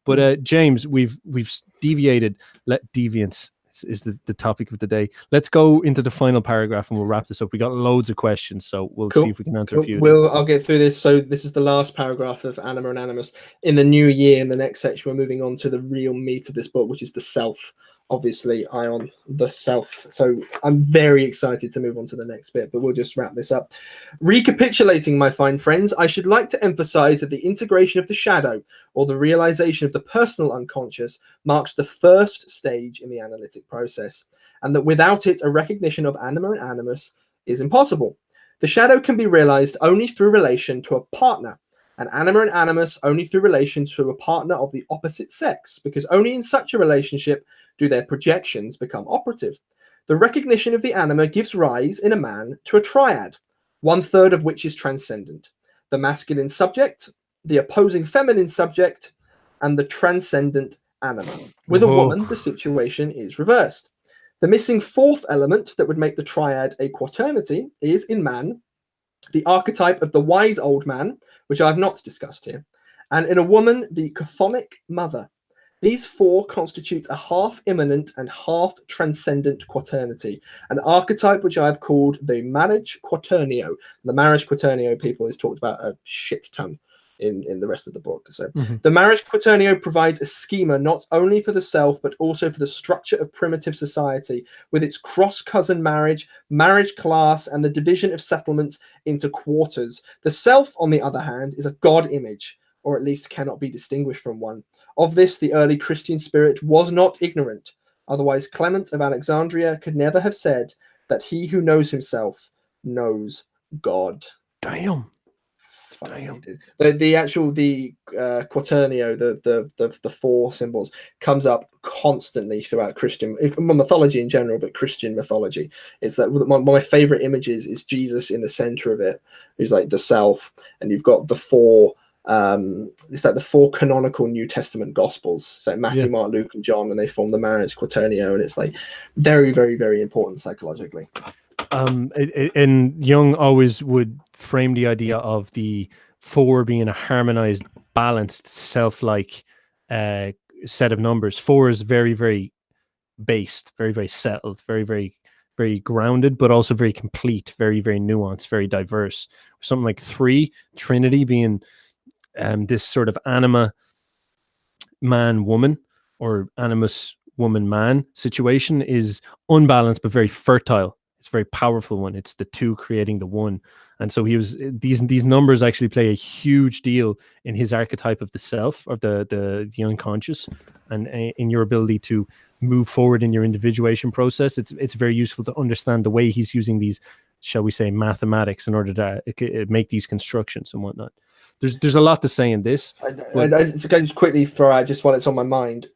But James, we've deviated. Let deviance is the topic of the day. Let's go into the final paragraph and we'll wrap this up. We got loads of questions, so we'll see if we can answer a few. I'll get through this. So this is the last paragraph of Anima and Animus. In the new year, in the next section, we're moving on to the real meat of this book, which is the self. Obviously, Aion, the self. So I'm very excited to move on to the next bit, but we'll just wrap this up. Recapitulating, my fine friends, I should like to emphasize that the integration of the shadow, or the realization of the personal unconscious, marks the first stage in the analytic process, and that without it, a recognition of Anima and Animus is impossible. The shadow can be realized only through relation to a partner, and Anima and Animus only through relation to a partner of the opposite sex, because only in such a relationship do their projections become operative. The recognition of the anima gives rise in a man to a triad, 1/3 of which is transcendent: the masculine subject, the opposing feminine subject, and the transcendent anima. With a woman, the situation is reversed. The missing 4th element that would make the triad a quaternity is, in man, the archetype of the wise old man, which I have not discussed here, and in a woman, the chthonic mother. These 4 constitute a half-immanent and half-transcendent quaternity, an archetype which I have called the marriage quaternio. The marriage quaternio, people, is talked about a shit ton in the rest of the book. So the marriage quaternio provides a schema not only for the self, but also for the structure of primitive society, with its cross-cousin marriage, marriage class, and the division of settlements into quarters. The self, on the other hand, is a God image, or at least cannot be distinguished from one. Of this, the early Christian spirit was not ignorant. Otherwise, Clement of Alexandria could never have said that he who knows himself knows God. Damn. The quaternio, the 4 symbols, comes up constantly throughout Christian mythology in general, but Christian mythology. It's that one of my favorite images is Jesus in the center of it, who's like the self, and you've got the 4. It's like the 4 canonical New Testament Gospels, so Matthew, Mark, Luke, and John, and they form the marriage quaternio, and it's like very, very, very important psychologically. And Jung always would frame the idea of the 4 being a harmonized, balanced, self-like set of numbers. 4 is very, very based, very, very settled, very, very, very grounded, but also very complete, very, very nuanced, very diverse. Something like 3, Trinity, being this sort of anima man-woman or animus woman-man situation, is unbalanced but very fertile. It's a very powerful one. It's the 2 creating the 1. And so he was these numbers actually play a huge deal in his archetype of the self, or the unconscious, and in your ability to move forward in your individuation process. It's very useful to understand the way he's using these, shall we say, mathematics in order to make these constructions and whatnot. There's a lot to say in this. I just quickly throw out, just while it's on my mind,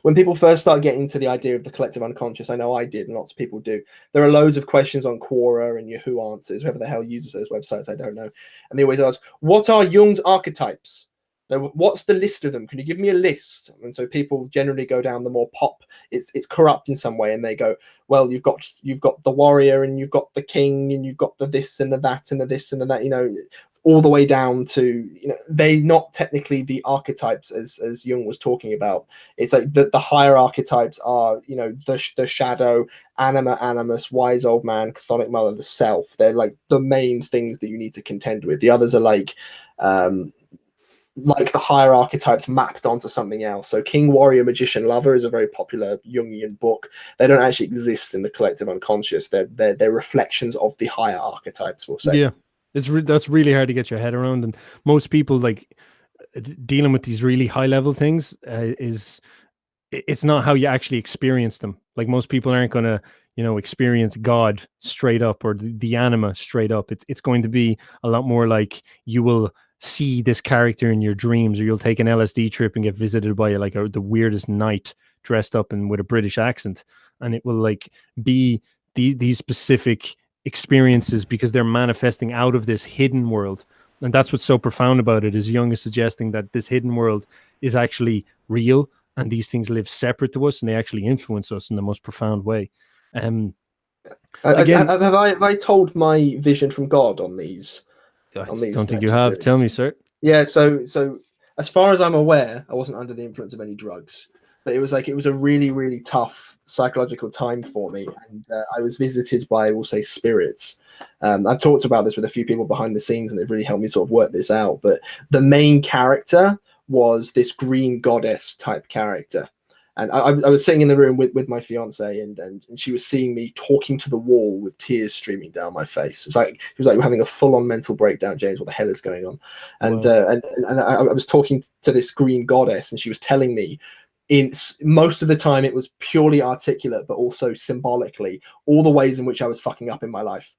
when people first start getting to the idea of the collective unconscious, I know I did, and lots of people do. There are loads of questions on Quora and Yahoo Answers, whoever the hell uses those websites, I don't know. And they always ask, what are Jung's archetypes? What's the list of them? Can you give me a list? And so people generally go down the more pop. It's corrupt in some way, and they go, well, you've got the warrior, and you've got the king, and you've got the this and the that and the this and the that, all the way down to, they're not technically the archetypes as Jung was talking about. It's like the higher archetypes are, the shadow, anima, animus, wise old man, chthonic mother, the self. They're like the main things that you need to contend with. The others are like the higher archetypes mapped onto something else. So King, Warrior, Magician, Lover is a very popular Jungian book. They don't actually exist in the collective unconscious. They're reflections of the higher archetypes, we'll say. Yeah. That's really hard to get your head around, and most people, like, dealing with these really high level things it's not how you actually experience them. Like, most people aren't going to experience God straight up, or the anima straight up. It's going to be a lot more like you will see this character in your dreams, or you'll take an LSD trip and get visited by the weirdest knight dressed up and with a British accent, and it will be these specific experiences because they're manifesting out of this hidden world. And that's what's so profound about it, is Jung is suggesting that this hidden world is actually real, and these things live separate to us, and they actually influence us in the most profound way. Again, have I told my vision from God on these? I don't think you have. Tell me, sir. Yeah, so as far as I'm aware, I wasn't under the influence of any drugs. But it was like, it was a really, really tough psychological time for me. And I was visited by, we'll say, spirits. I've talked about this with a few people behind the scenes, and they've really helped me sort of work this out. But the main character was this green goddess type character. And I was sitting in the room with my fiance, and she was seeing me talking to the wall with tears streaming down my face. It was like having a full-on mental breakdown. James, what the hell is going on? And Wow. and I was talking to this green goddess, and she was telling me, in most of the time it was purely articulate, but also symbolically, all the ways in which I was fucking up in my life.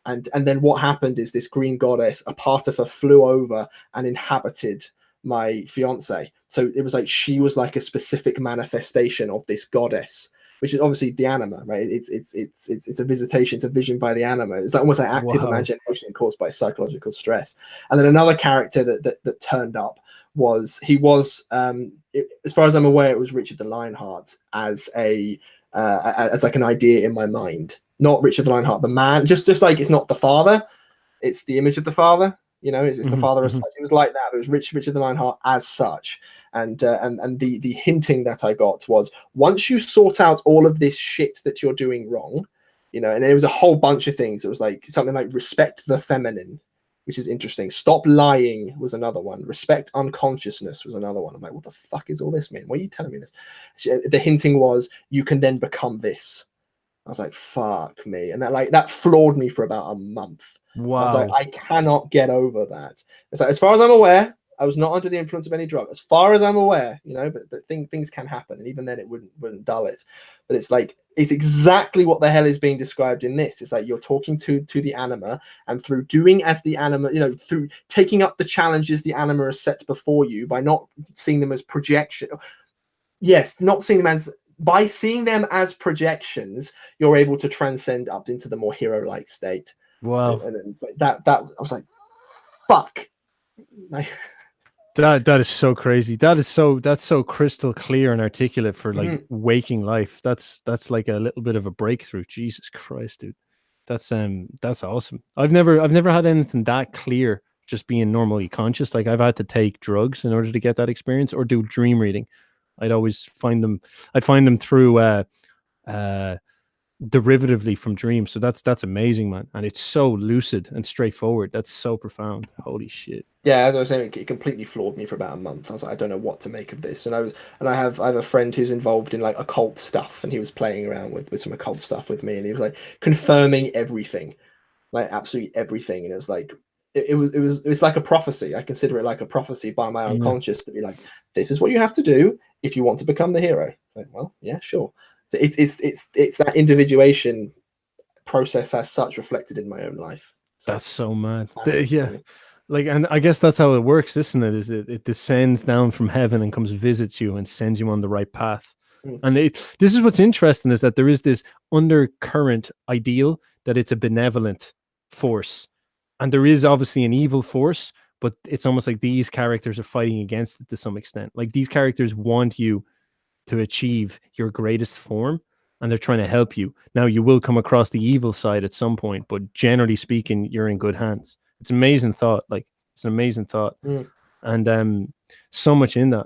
And then what happened is this green goddess, a part of her flew over and inhabited my fiance. So it was like she was like a specific manifestation of this goddess, which is obviously the anima, right? It's a visitation, it's a vision by the anima. It's like almost like active Wow. imagination caused by psychological stress. And then another character that turned up was as far as I'm aware, it was Richard the Lionheart as as like an idea in my mind. Not Richard the Lionheart, the man. Just like it's not the father, it's the image of the father. You know, it's the father as such. It was like that. It was Richard the Lionheart as such, and the hinting that I got was, once you sort out all of this shit that you're doing wrong, you know, and there was a whole bunch of things. It was like something like respect the feminine, which is interesting. Stop lying was another one. Respect unconsciousness was another one. I'm like, what the fuck is all this mean? Why are you telling me this? The hinting was, you can then become this. I was like, fuck me. And that floored me for about a month. Wow. I was like, I cannot get over that. It's like, as far as I'm aware, I was not under the influence of any drug. As far as I'm aware, you know, but things can happen. And even then it wouldn't dull it. But it's like, it's exactly what the hell is being described in this. It's like you're talking to the anima, and through doing as the anima, you know, through taking up the challenges the anima has set before you, by not seeing them as projection. Yes, not seeing them as, by seeing them as projections, you're able to transcend up into the more hero-like state. Wow. And it's like that I was like, fuck. That is so crazy. That's so crystal clear and articulate for like waking life. That's like a little bit of a breakthrough. Jesus Christ, dude. That's awesome. I've never had anything that clear just being normally conscious. Like, I've had to take drugs in order to get that experience, or do dream reading. I'd find them through derivatively from dreams. So that's amazing, man. And it's so lucid and straightforward. That's so profound. Holy shit. Yeah, as I was saying, it completely floored me for about a month. I was like, I don't know what to make of this. And I have a friend who's involved in like occult stuff, and he was playing around with some occult stuff with me, and he was like confirming everything, like absolutely everything. And it was like, it was like a prophecy. I consider it like a prophecy by my unconscious to be like, this is what you have to do if you want to become the hero. Like, well, yeah, sure. So it's that individuation process as such reflected in my own life. So that's so mad. Yeah. Like, and I guess that's how it works, isn't it? Is it descends down from heaven and comes visits you and sends you on the right path. And this is what's interesting, is that there is this undercurrent ideal that it's a benevolent force, and there is obviously an evil force, but it's almost like these characters are fighting against it to some extent. Like, these characters want you to achieve your greatest form, and they're trying to help you. Now, you will come across the evil side at some point, but generally speaking, you're in good hands. It's an amazing thought. Like, it's an amazing thought. And so much in that.